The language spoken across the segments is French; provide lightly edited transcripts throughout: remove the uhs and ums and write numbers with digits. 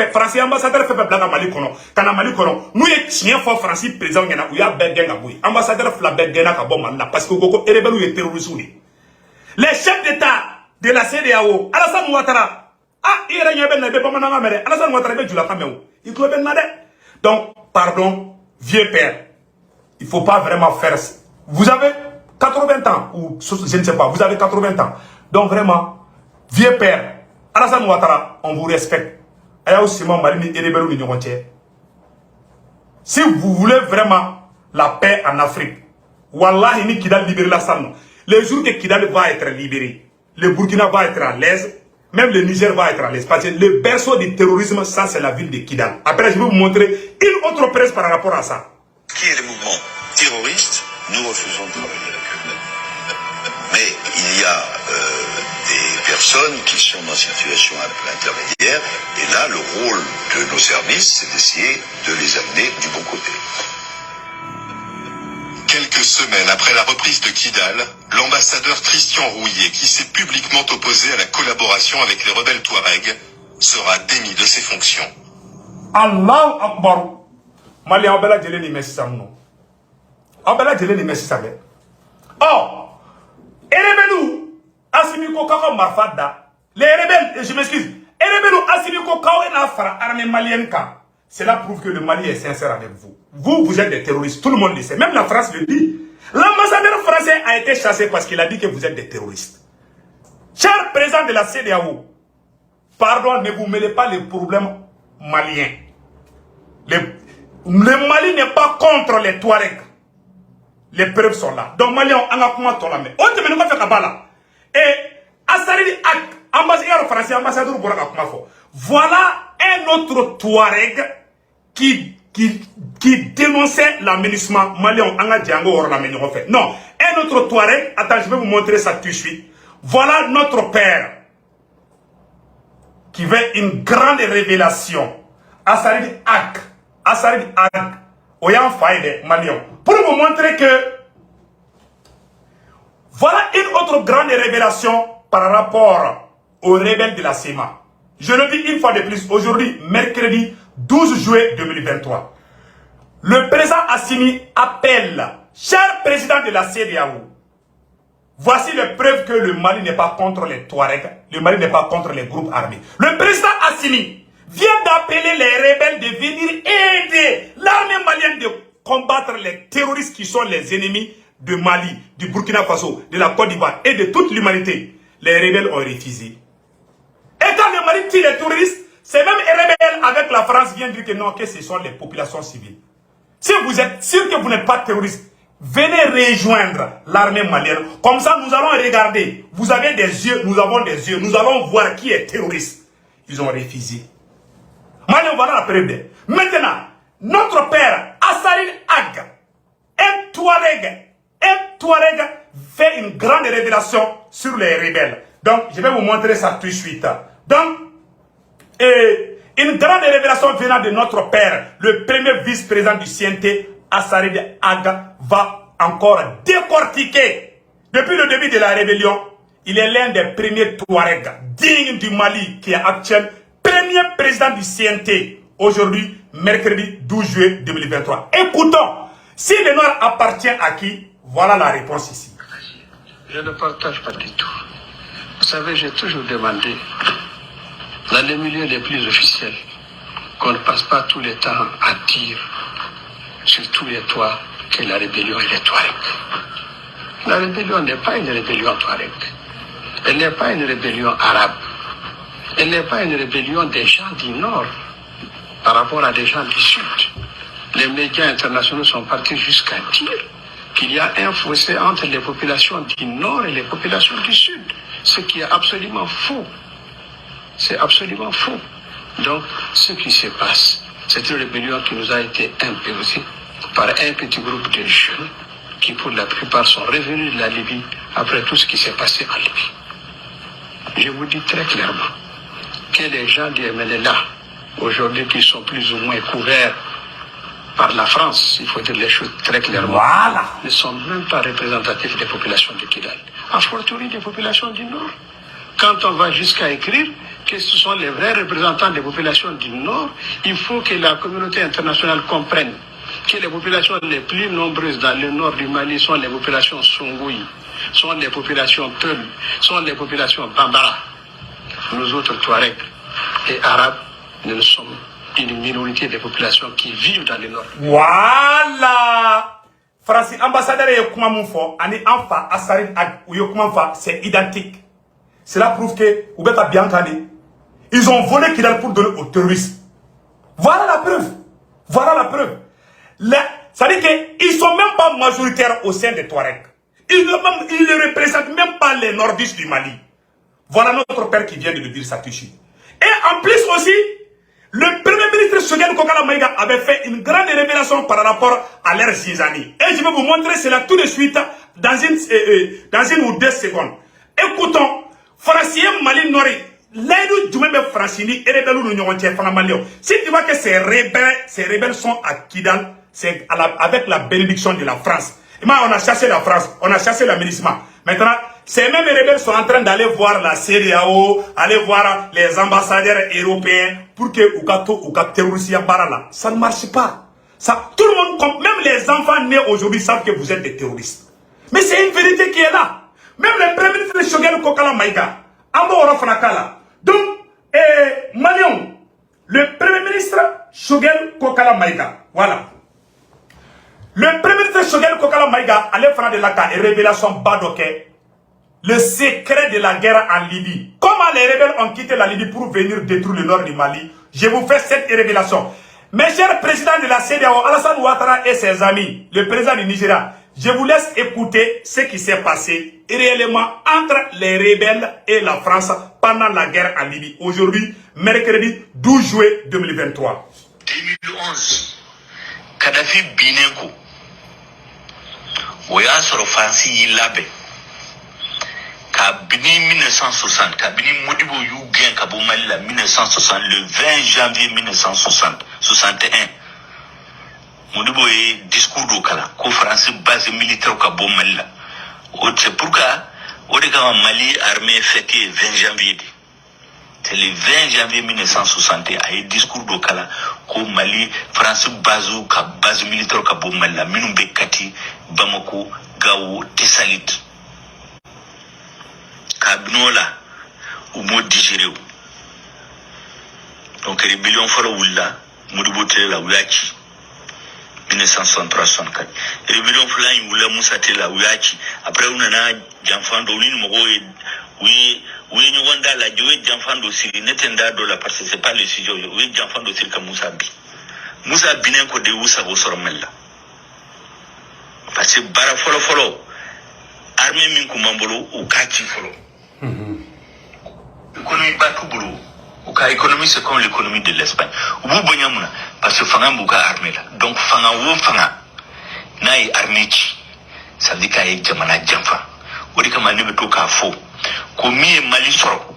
français ambassadeur fait blague à Mali kono kana Mali kono nous est chien fort français président ngena ou ya bedgen aboui ambassadeur fla bedgena ka bon là parce que koko rebelle ou terroriste les chefs d'état de la CEDEAO Alassane Ouattara ah il y a ben na be pas mananga mere Alassane Ouattara be jula kameo il doit ben na de donc pardon vieux père il faut pas vraiment faire vous avez 80 ans ou je ne sais pas vous avez 80 ans donc vraiment vieux père Alassane Ouattara, on vous respecte. Si vous voulez vraiment la paix en Afrique, Wallahi ni Kidal libère la salle. Les jours que Kidal va être libéré, le Burkina va être à l'aise, même le Niger va être à l'aise. Parce que le berceau du terrorisme, ça c'est la ville de Kidal. Après, je vais vous montrer une autre presse par rapport à ça. Qui est le mouvement terroriste, nous refusons de travailler avec eux. Mais il y a des personnes qui sont dans une situation un peu intermédiaire, et là, le rôle de nos services, c'est d'essayer de les amener du bon côté. Quelques semaines après la reprise de Kidal, l'ambassadeur Christian Rouillet, qui s'est publiquement opposé à la collaboration avec les rebelles Touaregs, sera démis de ses fonctions. Allahu Akbar. Mali Abela Djele ni Messi Samno. Abela Djele ni Messi Samno. Oh! Les rebelles, Assimi Kokaka Marfada. Les rebelles, je m'excuse. Les rebelles, Assimi Kokaka et Nafara, armée malienne. Cela prouve que le Mali est sincère avec vous. Vous êtes des terroristes. Tout le monde le sait. Même la France le dit. L'ambassadeur français a été chassé parce qu'il a dit que vous êtes des terroristes. Cher président de la CEDEAO, pardon, ne vous mêlez pas les problèmes maliens. Le Mali n'est pas contre les Touaregs. Les preuves sont là. Donc, Mali, on a comment on l'a mis. On te met pas faire là. Et, Assari Ak, ambassadeur français, ambassadeur Bouraka Kumafo. Voilà un autre Touareg qui dénonçait l'aménagement malien. On a dit encore l'aménagement fait. Non, un autre Touareg, attends, je vais vous montrer ça tout de suite. Voilà notre père qui veut une grande révélation. Assari Ak, Oyan Faïde, Malion. Pour vous montrer que voilà une autre grande révélation par rapport aux rebelles de la CEMA. Je le dis une fois de plus, aujourd'hui, mercredi 12 juillet 2023. Le président Assimi appelle, cher président de la CEDEAO, voici les preuves que le Mali n'est pas contre les Touaregs, le Mali n'est pas contre les groupes armés. Le président Assimi vient d'appeler les rebelles de venir aider l'armée malienne de combattre les terroristes qui sont les ennemis de Mali, du Burkina Faso, de la Côte d'Ivoire et de toute l'humanité. Les rebelles ont refusé. Et quand le Mali tire les terroristes, ces mêmes rebelles avec la France viennent dire que non, que ce sont les populations civiles. Si vous êtes sûr que vous n'êtes pas terroriste, venez rejoindre l'armée malienne. Comme ça, nous allons regarder. Vous avez des yeux, nous avons des yeux. Nous allons voir qui est terroriste. Ils ont refusé. Maintenant, voilà la preuve. Maintenant, notre père, Assari Ag, un Touareg fait une grande révélation sur les rebelles. Donc, je vais vous montrer ça tout de suite. Donc, une grande révélation venant de notre père, le premier vice-président du CNT, Assari Ag, va encore décortiquer. Depuis le début de la rébellion, il est l'un des premiers Touaregs dignes du Mali qui est actuel premier président du CNT. Aujourd'hui, mercredi 12 juillet 2023. Écoutons, si le Noir appartient à qui? Voilà la réponse ici. Je ne partage pas du tout. Vous savez, j'ai toujours demandé, dans les milieux les plus officiels, qu'on ne passe pas tout le temps à dire sur tous les toits que la rébellion est les Touaregs. La rébellion n'est pas une rébellion Touareg. Elle n'est pas une rébellion arabe. Elle n'est pas une rébellion des gens du Nord par rapport à des gens du Sud. Les médias internationaux sont partis jusqu'à dire qu'il y a un fossé entre les populations du Nord et les populations du Sud. Ce qui est absolument faux. C'est absolument faux. Donc, ce qui se passe, c'est une rébellion qui nous a été imposée par un petit groupe de jeunes qui, pour la plupart, sont revenus de la Libye après tout ce qui s'est passé en Libye. Je vous dis très clairement que les gens du MNLA, aujourd'hui, qui sont plus ou moins couverts par la France, il faut dire les choses très clairement, voilà, ne sont même pas représentatifs des populations de Kidal. A fortiori des populations du Nord. Quand on va jusqu'à écrire que ce sont les vrais représentants des populations du Nord, il faut que la communauté internationale comprenne que les populations les plus nombreuses dans le nord du Mali sont les populations Songoui, sont les populations Teul, sont les populations Bambara. Nous autres Touaregs et Arabes, nous sommes une minorité des populations qui vivent dans le nord. Voilà! France ambassadeur Yokumamoufo, Ani Anfa, Assarid Yokumafa, c'est identique. Cela prouve que, Oubeka Biankani, ils ont volé Kidal pour donner aux terroristes. Voilà la preuve. Voilà la preuve. Ça veut dire qu'ils ne sont même pas majoritaires au sein des Touaregs. Ils ne représentent même pas les nordistes du Mali. Voilà notre père qui vient de le dire, Satushi. Et en plus aussi, le premier ministre Choguel Kokala Maïga avait fait une grande révélation par rapport à l'ère Zizani. Et je vais vous montrer cela tout de suite dans une ou 2 secondes. Écoutons, Francien Mali Nori, l'aide du même Francini et rebelles nous n'ont pas Malio. Si tu vois que ces rebelles sont à Kidal, c'est avec la bénédiction de la France. Et moi, on a chassé la France, on a chassé l'aménagement. Maintenant, ces mêmes rebelles sont en train d'aller voir la CEDEAO, aller voir les ambassadeurs européens pour que ou terroristes barala. Ça ne marche pas. Ça, tout le monde, même les enfants nés aujourd'hui savent que vous êtes des terroristes. Mais c'est une vérité qui est là. Même le premier ministre Choguel Kokala Maïga, Ambo Fanakala. Donc, Malion, le premier ministre Choguel Kokala Maïga, voilà. Le premier ministre Choguel Kokala Maïga allait faire de la révélation Badoké, le secret de la guerre en Libye. Comment les rebelles ont quitté la Libye pour venir détruire le nord du Mali? Je vous fais cette révélation. Mes chers présidents de la CEDEAO, Alassane Ouattara et ses amis, le président du Nigeria, je vous laisse écouter ce qui s'est passé réellement entre les rebelles et la France pendant la guerre en Libye. Aujourd'hui, mercredi 12 juillet 2023. 2011, Kadhafi Binenko, Oya Soro Fansi Yilabe, Kabini 1960, Kabini Modibo Yugen Kabo Malila 1960, le 20 janvier 1961. Modibo est discours d'Okala, conférence base militaire au Kabo Malila. C'est pourquoi, au Mali armée fêté 20 janvier. C'est le 20 janvier 1961, il y a un discours d'Okala, qu'au Mali, France Bazou, base militaire au Kabo Malila, Minumbe Kati, Bamako, Gao, Tessalit. Kabinola, ou mot digéré. Donc, rébellion Fara Oula, Modibo Tela Ouyachi. 1963-64. Rébellion Fly Oula Moussa Tela Ouyachi. Après, on a Janfando, oui, nous avons la Joé Janfando Siri, Netenda Dola, parce que c'est pas le sujet, oui, Janfando Siri comme Moussabi. Moussa Binenko de Oussa Vossormella. Parce que Bara Folo, armée Minkumambolo, ou Kachi Folo. L'économie Batoubolo. L'économie, c'est comme l'économie de l'Espagne. Vous Bonyamuna, parce que Fanga Mouka armée là. Donc Fanga ou Fanga, Naï armée, ça veut dire qu'il y a Jamana Jamfa. Ou dit que Manu Toka faux. Komi et Mali soro.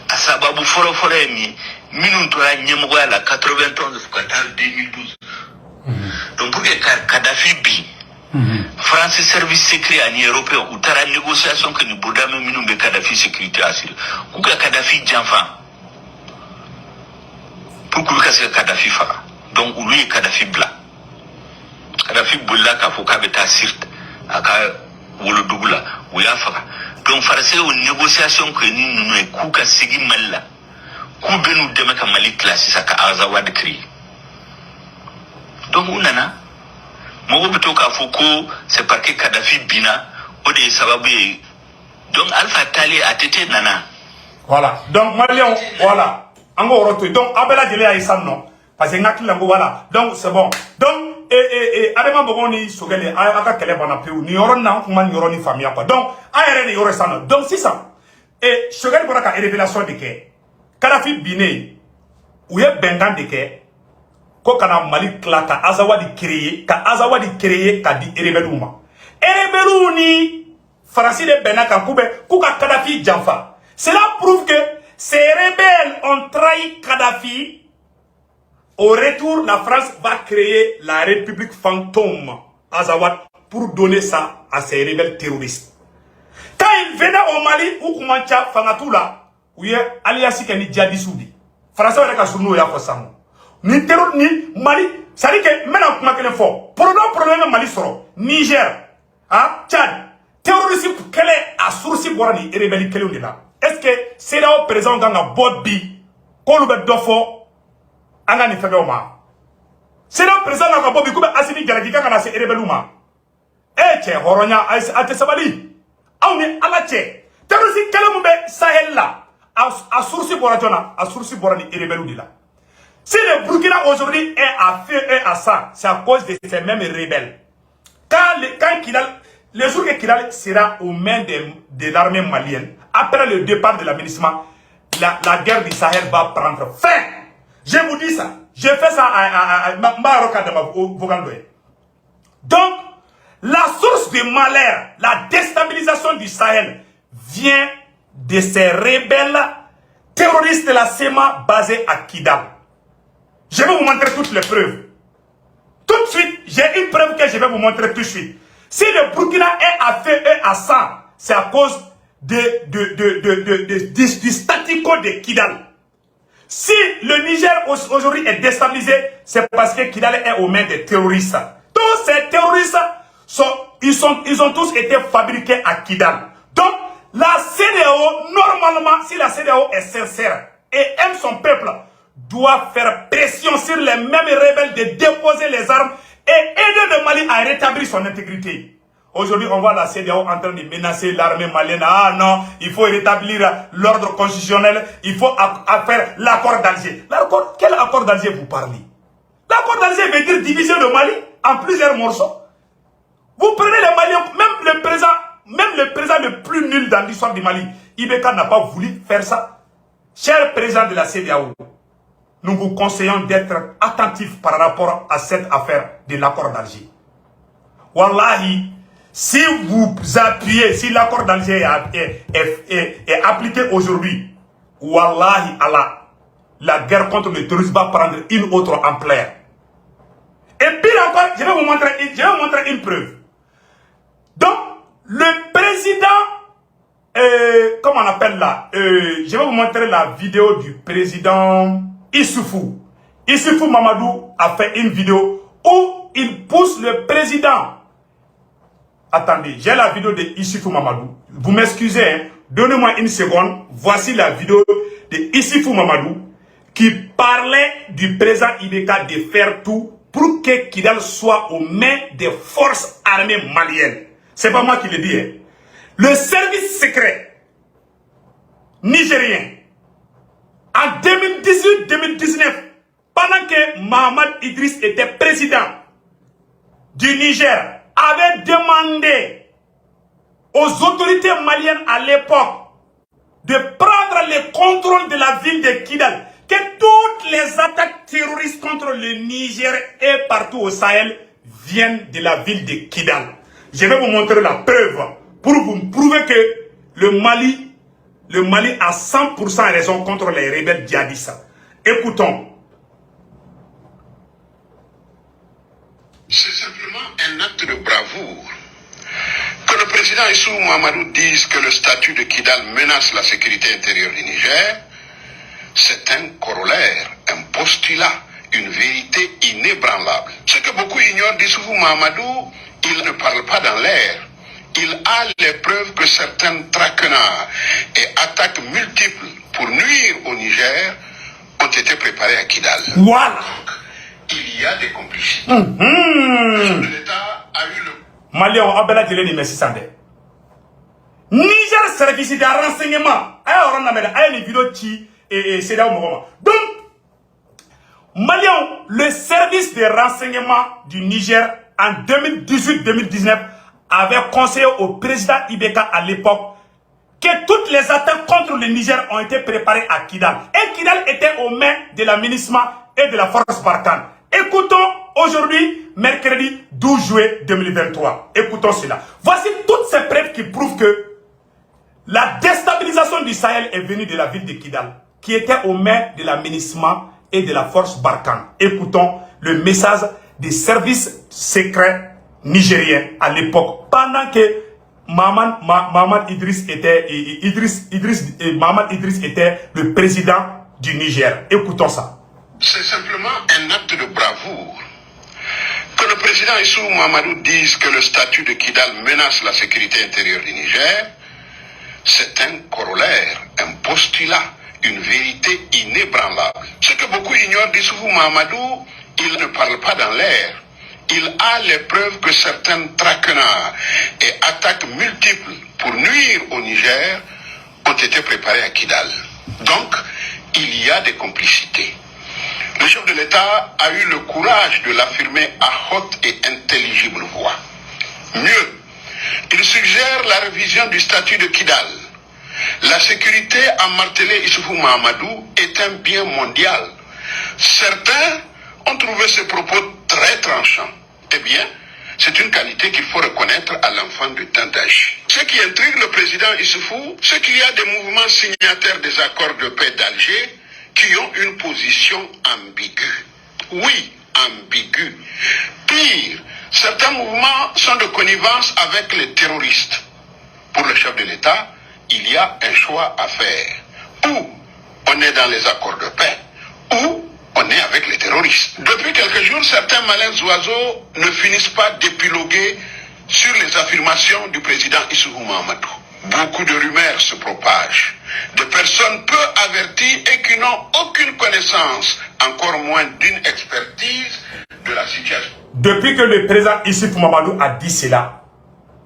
A sababu folo mi, minun toya Nyemgoya la 91 Qatar 2012. Donc pour que Kadhafi bi, France service secret en européen ou tara négociation que nous boudame minumbe Kadhafi sécurité assurée. Kouka Kadhafi Janfa. Pour que Kadhafi fara. Donc lui est Kadhafi blanc. Kadhafi boula ka foka beta sirt aka wolo dugula ou ya fara. Donc farce aux négociations que nous nous Kouka sigi Malla. Koube nous demain ka Mali classe ça ka Azawad créé. Donc on a Mogo Bitoka Fouko, c'est parce que Kadhafi Bina, Ode Sababu. Donc Alpha Tali a été nana. Voilà. Donc Malion, voilà. Ango roto. Donc Abela Dile Aïssam non. Parce que Ngaki Lango, voilà. Donc c'est bon. Donc, Adema Bogoni Sogele, Aka Kelebana Peu, ni Yoron na, Kuman Yoroni Famia pas. Donc, Aéré ni Yoresano. Donc c'est ça. Et Sogele Boraka révélation de que Kadhafi Bine, ou y'a Bengan de que ko kana Mali kla ka Azawadi créer ka di rebelu ma rebelu ni Farasi de Benaka Koube kuka Kadhafi Janfa. Cela prouve que ces rebelles ont trahi Kadhafi. Au retour, la France va créer la République fantôme Azawad pour donner ça à ces rebelles terroristes. Quand ils venaient au Mali ou Koumancha Fangatula, ou y a alias qui est djihadiste. Français avec un journaux, il y a forcément. Ni terror, ni Mali, ça dit que maintenant, comment qu'elle est fort. Problème Mali sort. Niger, hein, Tchad, terrorisme, quelle est à source pour ni rebelle quelle est là. Est-ce que c'est là au présent dans la boîte bi, qu'on le met d'offre, en a ni fait ma. C'est là au présent dans la boîte bi, comme Assimi Galagika quand on a ces rebelles ou ma. Eh, tchè, Horonya, Ate Sabali. Ah, mais à la tchè. Terrorisme, quelle est Sahel là. À source pour à source pour ni rebelle ou là. Si le Burkina aujourd'hui est à feu et à sang, c'est à cause de ces mêmes rebelles. Quand Kidal, le jour que Kidal sera aux mains de l'armée malienne, après le départ de l'aménagement, la guerre du Sahel va prendre fin. Je vous dis ça. Je fais ça à Maroc dans Vogandoé. Donc, la source du malheur, la déstabilisation du Sahel vient de ces rebelles terroristes de la SEMA basés à Kidal. Je vais vous montrer toutes les preuves. Tout de suite, j'ai une preuve que je vais vous montrer tout de suite. Si le Burkina est à feu et à sang, c'est à cause du statico de Kidal. Si le Niger aujourd'hui est déstabilisé, c'est parce que Kidal est aux mains des terroristes. Tous ces terroristes, ils ont tous été fabriqués à Kidal. Donc, la CEDEAO, normalement, si la CEDEAO est sincère et aime son peuple, doit faire pression sur les mêmes rebelles de déposer les armes et aider le Mali à rétablir son intégrité. Aujourd'hui, on voit la CEDEAO en train de menacer l'armée malienne. Ah non, il faut rétablir l'ordre constitutionnel, il faut faire l'accord d'Alger. Quel accord d'Alger vous parlez? L'accord d'Alger veut dire diviser le Mali en plusieurs morceaux. Vous prenez les Maliens, même le président le plus nul dans l'histoire du Mali, Ibeka n'a pas voulu faire ça. Cher président de la CEDEAO, nous vous conseillons d'être attentifs par rapport à cette affaire de l'accord d'Alger. Wallahi, si vous appuyez, si l'accord d'Alger est appliqué aujourd'hui, Wallahi Allah, la guerre contre le terrorisme va prendre une autre ampleur. Et puis encore, je vais vous montrer une preuve. Donc, le président, comment on appelle là, je vais vous montrer la vidéo du président Issoufou. Issoufou Mamadou a fait une vidéo où il pousse le président. Attendez, j'ai la vidéo de Issoufou Mamadou. Vous m'excusez, hein? Donnez-moi une seconde. Voici la vidéo de Issoufou Mamadou qui parlait du président Ibeka de faire tout pour que Kidal soit aux mains des forces armées maliennes. C'est pas moi qui le dis. Hein? Le service secret nigérien, en 2018-2019, pendant que Mohamed Idriss était président du Niger, avait demandé aux autorités maliennes à l'époque de prendre le contrôle de la ville de Kidal, que toutes les attaques terroristes contre le Niger et partout au Sahel viennent de la ville de Kidal. Je vais vous montrer la preuve pour vous prouver que le Mali a 100% raison contre les rebelles djihadistes. Écoutons. C'est simplement un acte de bravoure. Que le président Issou Mahamadou dise que le statut de Kidal menace la sécurité intérieure du Niger, c'est un corollaire, un postulat, une vérité inébranlable. Ce que beaucoup ignorent d'Issou Mahamadou, il ne parle pas dans l'air. Il a les preuves que certains traquenards et attaques multiples pour nuire au Niger ont été préparés à Kidal. Voilà. Il y a des complicités. Le chef de l'État a eu le... Malien, on a dit les Messi Sandé. Niger service de renseignement. Aïe, les vidéos qui c'est là au moment. Donc, Malien, le service de renseignement du Niger en 2018-2019 avait conseillé au président Ibeka à l'époque que toutes les attaques contre le Niger ont été préparées à Kidal. Et Kidal était aux mains de la MINUSMA et de la force Barkhane. Écoutons aujourd'hui, mercredi 12 juillet 2023. Écoutons cela. Voici toutes ces preuves qui prouvent que la déstabilisation du Sahel est venue de la ville de Kidal, qui était aux mains de la MINUSMA et de la force Barkhane. Écoutons le message des services secrets nigériens à l'époque, pendant que Maman Idriss était Maman Idriss était le président du Niger. Écoutons ça. C'est simplement un acte de bravoure. Que le président Issou Mahamadou dise que le statut de Kidal menace la sécurité intérieure du Niger, c'est un corollaire, un postulat, une vérité inébranlable. Ce que beaucoup ignorent d'Issoufou Mahamadou, il ne parle pas dans l'air. Il a les preuves que certaines traquenards et attaques multiples pour nuire au Niger ont été préparées à Kidal. Donc, il y a des complicités. Le chef de l'État a eu le courage de l'affirmer à haute et intelligible voix. Mieux, il suggère la révision du statut de Kidal. La sécurité, a martelé Issoufou Mahamadou, est un bien mondial. Certains ont trouvé ces propos très tranchants. Eh bien, c'est une qualité qu'il faut reconnaître à l'enfant de Tandachi. Ce qui intrigue le président Issoufou, c'est qu'il y a des mouvements signataires des accords de paix d'Alger qui ont une position ambiguë. Oui, ambiguë. Pire, certains mouvements sont de connivence avec les terroristes. Pour le chef de l'État, il y a un choix à faire. Ou on est dans les accords de paix, ou on est avec les terroristes. Depuis quelques jours, certains malins oiseaux ne finissent pas d'épiloguer sur les affirmations du président Issoufou Mahamadou. Beaucoup de rumeurs se propagent, de personnes peu averties et qui n'ont aucune connaissance, encore moins d'une expertise de la situation. Depuis que le président Issoufou Mahamadou a dit cela,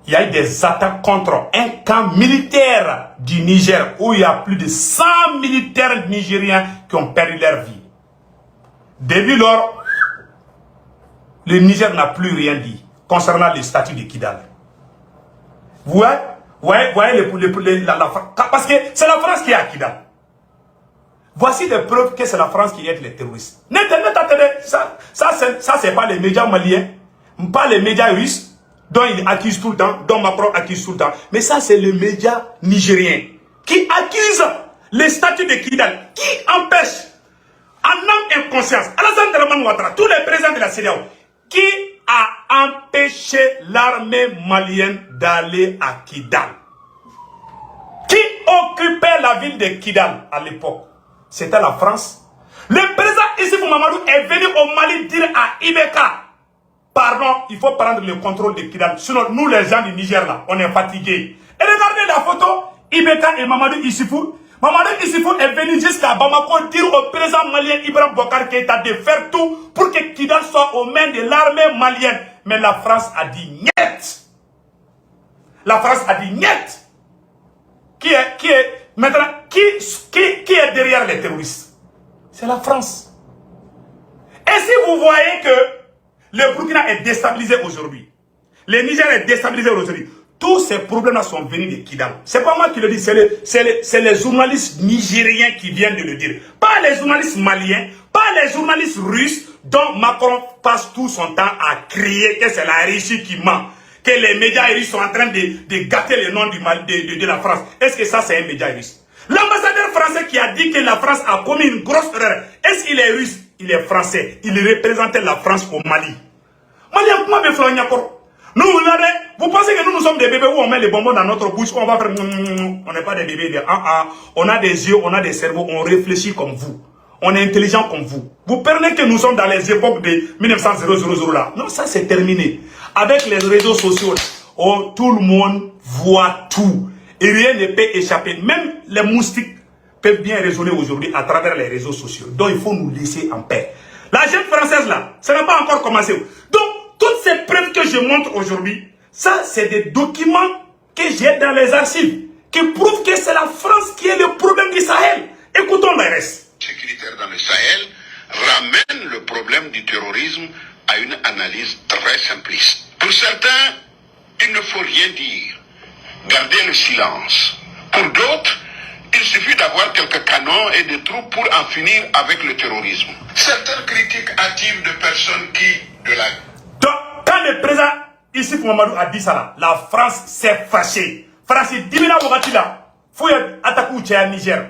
il y a eu des attaques contre un camp militaire du Niger où il y a plus de 100 militaires nigériens qui ont perdu leur vie. Depuis lors, le Niger n'a plus rien dit concernant le statut de Kidal. Vous voyez parce que c'est la France qui est à Kidal. Voici des preuves que c'est la France qui aide les terroristes. Ça c'est pas les médias maliens, pas les médias russes, dont ils accusent tout le temps, dont Macron accuse tout le temps. Mais ça, c'est le média nigérien qui accuse le statut de Kidal, qui empêche, en âme et conscience, Alassane Dramane Ouattara, tous les présidents de la CEDEAO, qui a empêché l'armée malienne d'aller à Kidal. Qui occupait la ville de Kidal à l'époque? C'était la France. Le président Issoufou Mahamadou est venu au Mali dire à Ibeka, pardon, il faut prendre le contrôle de Kidal. Sinon, nous les gens du Niger là, on est fatigués. Et regardez la photo, Ibeka et Mamadou Issoufou. Mamadou Issoufou est venu jusqu'à Bamako dire au président malien Ibrahim Boubacar Keïta de faire tout pour que Kidal soit aux mains de l'armée malienne. Mais la France a dit niet. La France a dit niet. Qui est derrière les terroristes? C'est la France. Et si vous voyez que le Burkina est déstabilisé aujourd'hui, le Niger est déstabilisé aujourd'hui, tous ces problèmes-là sont venus de Kidal. C'est pas moi qui le dis, c'est les journalistes nigériens qui viennent de le dire. Pas les journalistes maliens, pas les journalistes russes dont Macron passe tout son temps à crier que c'est la Russie qui ment. Que les médias russes sont en train de gâter le nom de la France. Est-ce que ça c'est un média russe? L'ambassadeur français qui a dit que la France a commis une grosse erreur, est-ce qu'il est russe? Il est français. Il représentait la France au Mali. Nous, vous pensez que nous sommes des bébés où on met les bonbons dans notre bouche, où on va faire... On n'est pas des bébés. On a des yeux, on a des cerveaux, on réfléchit comme vous. On est intelligent comme vous. Vous prenez que nous sommes dans les époques de 1900 là. Non, ça c'est terminé. Avec les réseaux sociaux, oh, tout le monde voit tout. Et rien ne peut échapper. Même les moustiques peuvent bien raisonner aujourd'hui à travers les réseaux sociaux. Donc il faut nous laisser en paix. La jeune française là, ça n'a pas encore commencé. Donc, toutes ces preuves que je montre aujourd'hui, ça c'est des documents que j'ai dans les archives, qui prouvent que c'est la France qui est le problème du Sahel. Écoutons le reste. Sécuritaire dans le Sahel ramène le problème du terrorisme à une analyse très simpliste. Pour certains, il ne faut rien dire, garder le silence. Pour d'autres, il suffit d'avoir quelques canons et des troupes pour en finir avec le terrorisme. Certaines critiques attirent de personnes qui, de la... Donc, quand le président Issoufou Mahamadou a dit ça là, la France s'est fâchée. France dit là, il faut attaquer au Niger.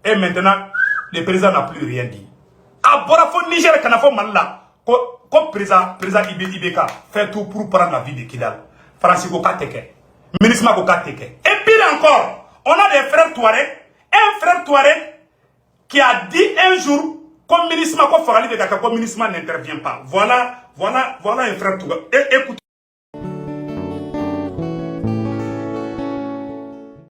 Et maintenant, le président n'a plus rien dit. À Borafo Niger, quand on a fait là, comme président Ibeka fait tout pour prendre la vie de Kidal. France Goka Teke. Ministre Kokateke. Et pire encore, on a des frères Touareg, un frère Touareg qui a dit un jour, comme ministre Fagali de Kaka, comme ministre n'intervient pas. Voilà un frère Touareg. Écoutez.